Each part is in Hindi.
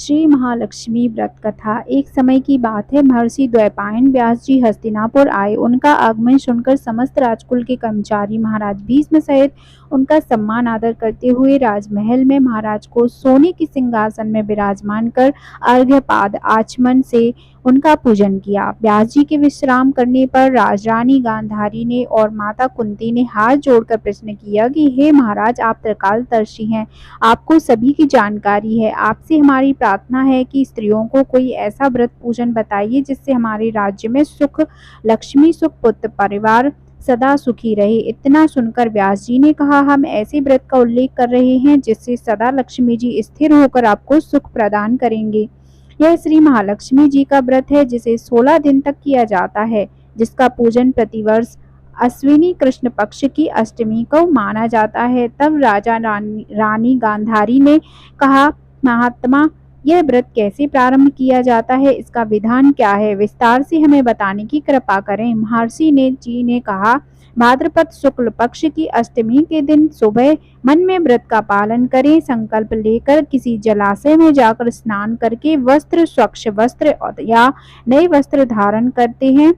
श्री महालक्ष्मी व्रत कथा। एक समय की बात है, महर्षि द्वैपायन व्यास जी हस्तिनापुर आए। उनका आगमन सुनकर समस्त राजकुल के कर्मचारी महाराज भीष्म सहित उनका सम्मान आदर करते हुए राजमहल में महाराज को सोने के सिंहासन में विराजमान कर अर्घ्यपाद आचमन से उनका पूजन किया। व्यास जी के विश्राम करने पर राजरानी गांधारी ने और माता कुंती ने हाथ जोड़कर प्रश्न किया कि हे महाराज, आप त्रिकालदर्शी हैं, आपको सभी की जानकारी है। आपसे हमारी प्रार्थना है कि स्त्रियों को कोई ऐसा व्रत पूजन बताइए जिससे हमारे राज्य में सुख, लक्ष्मी, सुख, पुत्र, परिवार सदा सुखी रहे। इतना सुनकर व्यास जी ने कहा, हम ऐसे व्रत का उल्लेख कर रहे हैं जिससे सदा लक्ष्मी जी स्थिर होकर आपको सुख प्रदान करेंगे। यह श्री महालक्ष्मी जी का व्रत है जिसे 16 दिन तक किया जाता है, जिसका पूजन प्रतिवर्ष अश्विनी कृष्ण पक्ष की अष्टमी को माना जाता है। तब राजा रानी गांधारी ने कहा, महात्मा, यह व्रत कैसे प्रारंभ किया जाता है, इसका विधान क्या है, विस्तार से हमें बताने की कृपा करें। महर्षि जी ने कहा, भाद्रपद शुक्ल पक्ष की अष्टमी के दिन सुबह मन में व्रत का पालन करें। संकल्प लेकर किसी जलाशय में जाकर स्नान करके स्वच्छ वस्त्र या नए वस्त्र धारण करते हैं।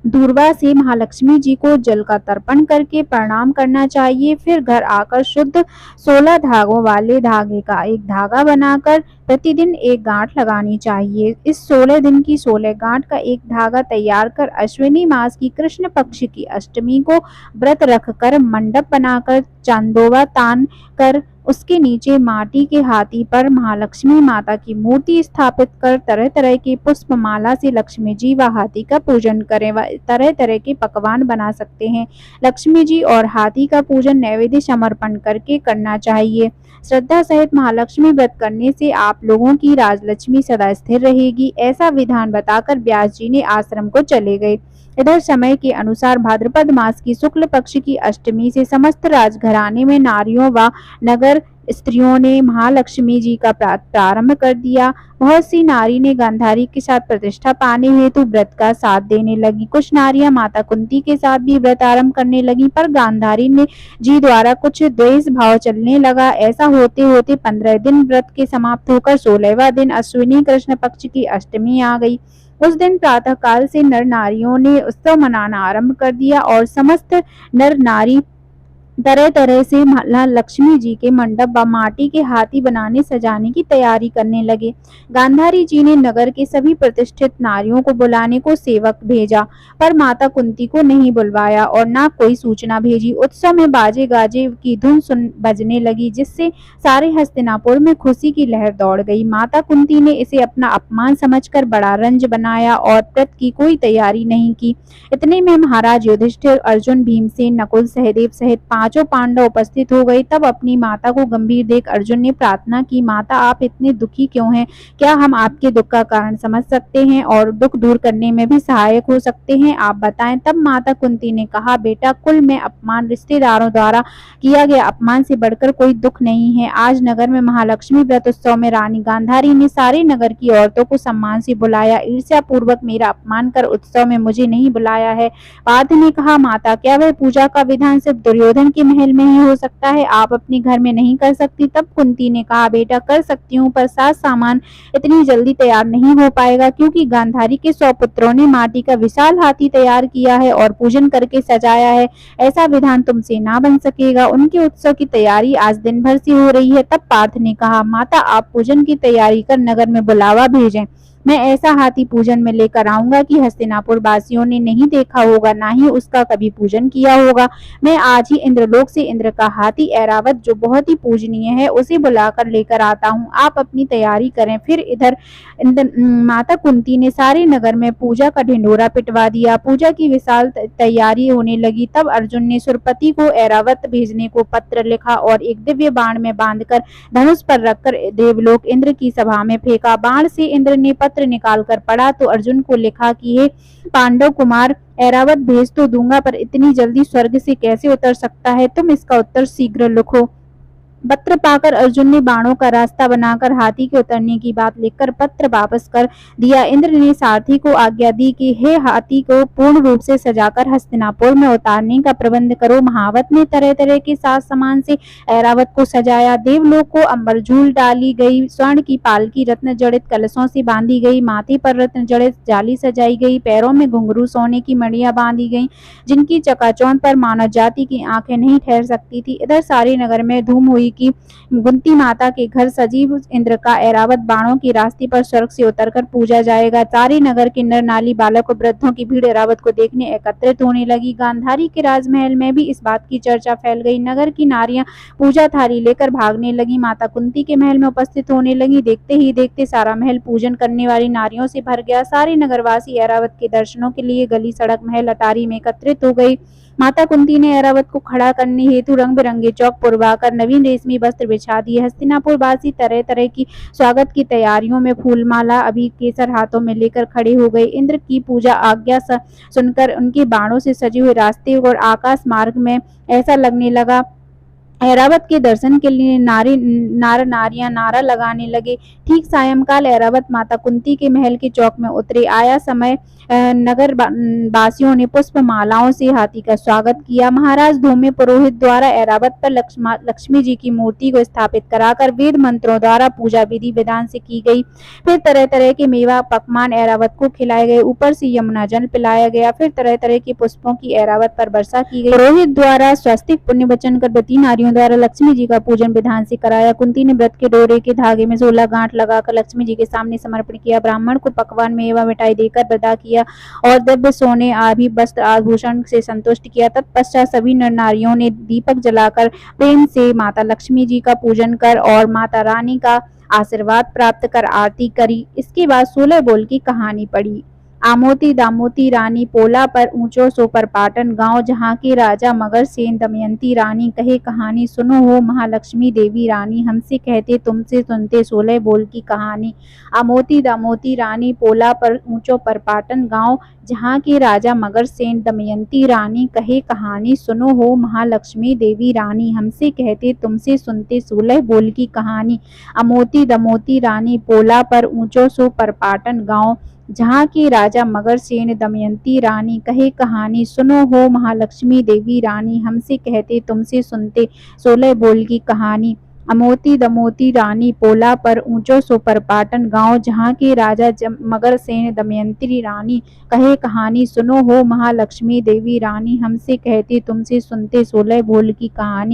दूर्वा से महालक्ष्मी जी को जल का तर्पण करके प्रणाम करना चाहिए। फिर घर आकर शुद्ध 16 धागों वाले धागे का एक धागा बनाकर प्रतिदिन एक गांठ लगानी चाहिए। इस 16 दिन की 16 गांठ का एक धागा तैयार कर अश्विनी मास की कृष्ण पक्ष की अष्टमी को व्रत रखकर मंडप बनाकर चांदोवा तान कर उसके नीचे माटी के हाथी पर महालक्ष्मी माता की मूर्ति स्थापित कर तरह तरह की पुष्प माला से लक्ष्मी जी व हाथी का पूजन करें। व तरह तरह के पकवान बना सकते हैं। लक्ष्मी जी और हाथी का पूजन नैवेद्य समर्पण करके करना चाहिए। श्रद्धा सहित महालक्ष्मी व्रत करने से आप लोगों की राजलक्ष्मी सदा स्थिर रहेगी। ऐसा विधान बताकर व्यास जी ने आश्रम को चले गए। इधर समय के अनुसार भाद्रपद मास की शुक्ल पक्ष की अष्टमी से समस्त राजघराने में नारियों व नगर स्त्रियों ने महालक्ष्मी जी का प्रारंभ कर दिया। बहुत सी नारी ने गांधारी के साथ प्रतिष्ठा पाने हेतु व्रत का साथ देने लगी। कुछ नारियां माता कुंती के साथ भी व्रत आरंभ करने लगी, पर गांधारी ने जी द्वारा कुछ द्वेष भाव चलने लगा। ऐसा होते होते 15 दिन व्रत के समाप्त होकर 16वां दिन अश्विनी कृष्ण पक्ष की अष्टमी आ गई। उस दिन प्रातः काल से नर नारियों ने उत्सव मनाना आरंभ कर दिया और समस्त नर नारी तरह तरह से लक्ष्मी जी के मंडप व माटी के हाथी बनाने सजाने की तैयारी करने लगे। गांधारी जी ने नगर के सभी प्रतिष्ठित नारियों को बुलाने को सेवक भेजा, पर माता कुंती को नहीं बुलवाया और ना कोई सूचना भेजी। उत्सव में बाजे गाजे की धुन बजने लगी, जिससे सारे हस्तिनापुर में खुशी की लहर दौड़ गई। माता कुंती ने इसे अपना अपमान समझकर बड़ा रंज बनाया और व्रत की कोई तैयारी नहीं की। इतने में महाराज युधिष्ठिर, अर्जुन, भीमसेन, नकुल, सहदेव सहित 5 पांडव उपस्थित हो गए। तब अपनी माता को गंभीर देख अर्जुन ने प्रार्थना की, माता, आप इतने दुखी क्यों हैं? क्या हम आपके दुख का कारण समझ सकते हैं और दुख दूर करने में भी सहायक हो सकते हैं? आप बताएं। तब माता कुंती ने कहा, बेटा, कुल में अपमान, रिश्तेदारों द्वारा किया गया अपमान से बढ़कर कोई दुख नहीं है। आज नगर में महालक्ष्मी व्रत उत्सव में रानी गांधारी ने सारे नगर की औरतों को सम्मान से बुलाया। ईर्ष्या पूर्वक मेरा अपमान कर उत्सव में मुझे नहीं बुलाया है। पार्थ ने कहा, माता, क्या वह पूजा का विधान सिर्फ दुर्योधन के महल में ही हो सकता है? आप अपने घर में नहीं कर सकती? तब कुंती ने कहा, बेटा, कर सकती हूँ, पर साज सामान इतनी जल्दी तैयार नहीं हो पाएगा, क्योंकि गांधारी के 100 पुत्रों ने माटी का विशाल हाथी तैयार किया है और पूजन करके सजाया है। ऐसा विधान तुमसे ना बन सकेगा। उनके उत्सव की तैयारी आज दिन भर से हो रही है। तब पार्थ ने कहा, माता, आप पूजन की तैयारी कर नगर में बुलावा भेजें। मैं ऐसा हाथी पूजन में लेकर आऊंगा कि हस्तिनापुर वासियों ने नहीं देखा होगा, ना ही उसका कभी पूजन किया होगा। मैं आज ही इंद्रलोक से इंद्र का हाथी ऐरावत, जो बहुत ही पूजनीय है, उसे बुलाकर लेकर आता हूँ। आप अपनी तैयारी करें। फिर इधर माता कुंती ने सारे नगर में पूजा का ढिंढोरा पिटवा दिया। पूजा की विशाल तैयारी होने लगी। तब अर्जुन ने सुरपति को ऐरावत भेजने को पत्र लिखा और एक दिव्य बाण में बांधकर धनुष पर रखकर देवलोक इंद्र की सभा में फेंका। बाण से इंद्र ने पत्र निकालकर पढ़ा तो अर्जुन को लिखा कि हे पांडव कुमार, ऐरावत भेज तो दूंगा, पर इतनी जल्दी स्वर्ग से कैसे उतर सकता है? तुम इसका उत्तर शीघ्र लिखो। पत्र पाकर अर्जुन ने बाणों का रास्ता बनाकर हाथी के उतरने की बात लिखकर पत्र वापस कर दिया। इंद्र ने सारथी को आज्ञा दी कि हे हाथी को पूर्ण रूप से सजाकर हस्तिनापुर में उतारने का प्रबंध करो। महावत ने तरह तरह के साज सामान से ऐरावत को सजाया। देवलोक को अंबरझूल डाली गई, स्वर्ण की पालकी रत्न जड़ित कलशों से बांधी गई, माथे पर रत्न जड़ित जाली सजाई गई, पैरों में घुंघरू सोने की मणियां बांधी गई, जिनकी चकाचौंध पर मानव जाति की आंखें नहीं ठहर सकती थी। इधर सारे नगर में धूम हुई कि कुंती माता के घर सजीव इंद्र का ऐरावत बाणों की रास्ते पर स्वर्ग से उतरकर पूजा जाएगा। सारे नगर के नर नारी बालक और वृद्धों की भीड़ ऐरावत को देखने एकत्रित होने लगी। गांधारी के राजमहल में भी इस बात की चर्चा फैल गई। नगर की नारियां पूजा थाली लेकर भागने लगी, माता कुंती के महल में उपस्थित होने लगी। देखते ही देखते सारा महल पूजन करने वाली नारियों से भर गया। सारे नगरवासी ऐरावत के दर्शनों के लिए गली सड़क महल अटारी में एकत्रित हो गई। माता कुंती ने ऐरावत को खड़ा करने हेतु रंग बिरंगे चौक पुरवाकर नवीन रेशमी वस्त्र बिछा दिए। हस्तिनापुर वासी तरह तरह की स्वागत की तैयारियों में फूलमाला अभी केसर हाथों में लेकर खड़े हो गए। इंद्र की पूजा आज्ञा सुनकर उनके बाणों से सजे हुए रास्ते और आकाश मार्ग में ऐसा लगने लगा ऐरावत के दर्शन के लिए नारियां नारा लगाने लगे। ठीक सायंकाल ऐरावत माता कुंती के महल के चौक में उतरे। आया समय नगर वासियों ने पुष्प मालाओं से हाथी का स्वागत किया। महाराज धूमे पुरोहित द्वारा ऐरावत पर लक्ष्मी जी की मूर्ति को स्थापित कराकर वेद मंत्रों द्वारा पूजा विधि विधान से की गई। फिर तरह तरह के मेवा पकवान ऐरावत को खिलाए गए। ऊपर से यमुना जल पिलाया गया। फिर तरह तरह के पुष्पों की ऐरावत पर वर्षा की गई। पुरोहित द्वारा स्वस्तिक पुण्य वचन कर व्रती नारियों द्वारा लक्ष्मी जी का पूजन विधान से कराया। कुंती ने व्रत के डोरे के धागे में 16 गांठ लगाकर लक्ष्मी जी के सामने समर्पण किया। ब्राह्मण को पकवान मेवा मिठाई देकर विदा किया और दिव्य सोने आदि वस्त्र आभूषण से संतुष्ट किया। तत्पश्चात सभी नर नारियों ने दीपक जलाकर प्रेम से माता लक्ष्मी जी का पूजन कर और माता रानी का आशीर्वाद प्राप्त कर आरती करी। इसके बाद 16 बोल की कहानी पढ़ी। आमोती दामोती रानी पोला पर ऊंचो सो पर पाटन गांव, जहाँ के राजा मगर सेन दमयंती रानी कहे कहानी सुनो हो महालक्ष्मी देवी रानी, हमसे कहते तुमसे सुनते 16 बोल की कहानी। आमोती दामोती रानी पोला पर ऊंचो पर पाटन गांव, जहाँ के राजा मगर सेन दमयंती रानी कहे कहानी सुनो हो महालक्ष्मी देवी रानी, हमसे कहते तुमसे सुनते 16 बोल की कहानी। अमोती दमोती रानी पोला पर ऊंचो सो पर पाटन गांव, जहाँ की राजा मगर सेन दमयंती रानी कहे कहानी सुनो हो महालक्ष्मी देवी रानी, हमसे कहते तुमसे सुनते 16 बोल की कहानी। अमोती दमोती रानी पोला पर ऊंचो सो पर पाटन गांव, जहाँ के राजा मगर सेन दमयंती रानी कहे कहानी सुनो हो महालक्ष्मी देवी रानी, हमसे कहते तुमसे सुनते 16 बोल की कहानी।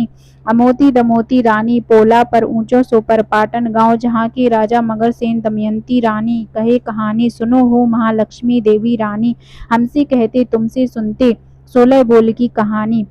अमोती दमोती रानी पोला पर ऊंचो सो पर पाटन गांव, जहाँ के राजा मगर सेन दमयंती रानी कहे कहानी सुनो हो महालक्ष्मी देवी रानी, हमसे कहते तुमसे सुनते 16 बोल की कहानी।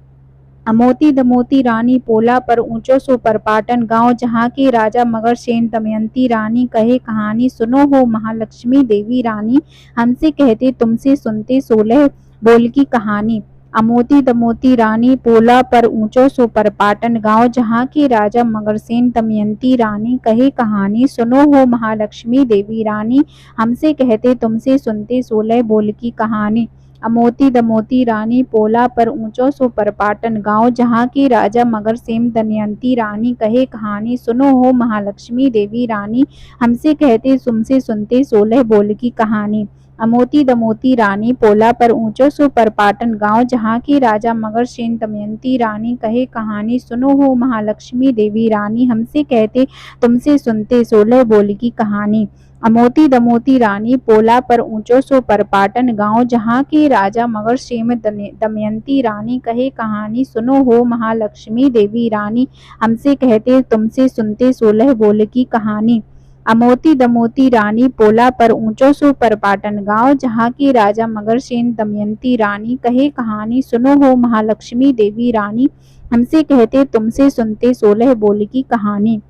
अमोती दमोती रानी पोला पर ऊंचो सो पर पाटन गांव, जहाँ के राजा मगर सेन दमयंती रानी कहे कहानी सुनो हो महालक्ष्मी देवी रानी, हमसे कहते तुमसे सुनते 16 बोल की कहानी। अमोती दमोती रानी पोला पर ऊंचो सो पर पाटन गांव, जहाँ के राजा मगरसेन दमयंती रानी कहे कहानी सुनो हो महालक्ष्मी देवी रानी, हमसे कहते तुमसे सुनते 16 बोल की कहानी। अमोती दमोती रानी पोला पर ऊंचो सो पर पाटन गांव, जहाँ के राजा मगरसेन दमयंती रानी कहे कहानी सुनो हो महालक्ष्मी देवी रानी, हमसे कहते तुमसे सुनते 16 बोल की कहानी। अमोती दमोती रानी पोला पर ऊंचो सो पर पाटन गांव, जहाँ की राजा मगरसेन दमयंती रानी कहे कहानी सुनो हो महालक्ष्मी देवी रानी, हमसे कहते तुमसे सुनते 16 बोल की कहानी। अमोती दमोती रानी पोला पर ऊंचो सो पर पाटन गांव, जहाँ के राजा मगरसेन दमयंती रानी कहे कहानी सुनो हो महालक्ष्मी देवी रानी, हमसे कहते तुमसे सुनते 16 बोल की कहानी। अमोती दमोती रानी पोला पर ऊंचो सो पर पाटन गांव, जहाँ की राजा मगरसेन दमयंती रानी कहे कहानी सुनो हो महालक्ष्मी देवी रानी, हमसे कहते तुमसे सुनते 16 बोल की कहानी।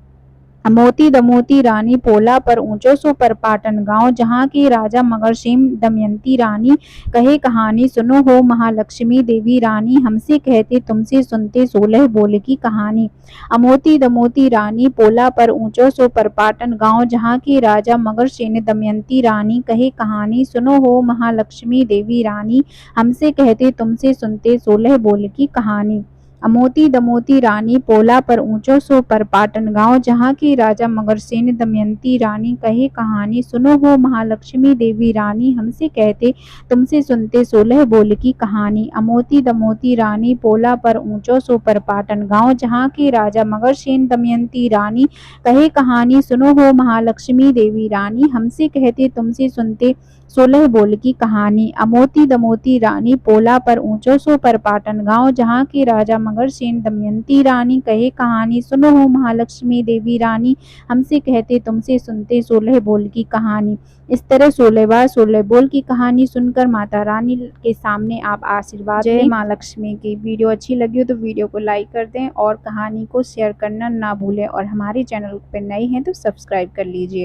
अमोती दमोती रानी पोला पर ऊंचो सो पर पाटन गांव, जहाँ की राजा मगरसेन दमयंती रानी कहे कहानी सुनो हो महालक्ष्मी देवी रानी, हमसे कहते तुमसे सुनते 16 बोल की कहानी। अमोती दमोती रानी पोला पर ऊंचो सो पर पाटन गांव, जहाँ की राजा मगरसेन दमयंती रानी कहे कहानी सुनो हो महालक्ष्मी देवी रानी, हमसे कहते तुमसे सुनते 16 बोल की कहानी। अमोती दमोती रानी पोला पर ऊंचो सो पर पाटन गाँव, जहाँ की राजा मगरसेन दमयंती रानी कहे कहानी, सुनो हो महालक्ष्मी देवी रानी, हमसे कहते तुमसे सुनते 16 बोल की कहानी। अमोती दमोती रानी पोला पर ऊंचो सो पर पाटन गाँव, जहाँ की राजा मगरसेन दमयंती रानी कहे कहानी, सुनो हो महालक्ष्मी देवी रानी, हमसे कहते तुमसे सुनते 16 बोल की कहानी। अमोती दमोती रानी पोला पर ऊंचो सो पर पाटन गाँव, जहाँ की राजा मगरसेन दमयंती रानी कहे कहानी, सुनो हो महालक्ष्मी देवी रानी, हमसे कहते तुमसे सुनते 16 बोल की कहानी। इस तरह 16 बार 16 बोल की कहानी सुनकर माता रानी के सामने आप आशीर्वाद जय माँ लक्ष्मी की। वीडियो अच्छी लगी हो तो वीडियो को लाइक कर दें और कहानी को शेयर करना ना भूलें, और हमारे चैनल पर नए हैं तो सब्सक्राइब कर लीजिए।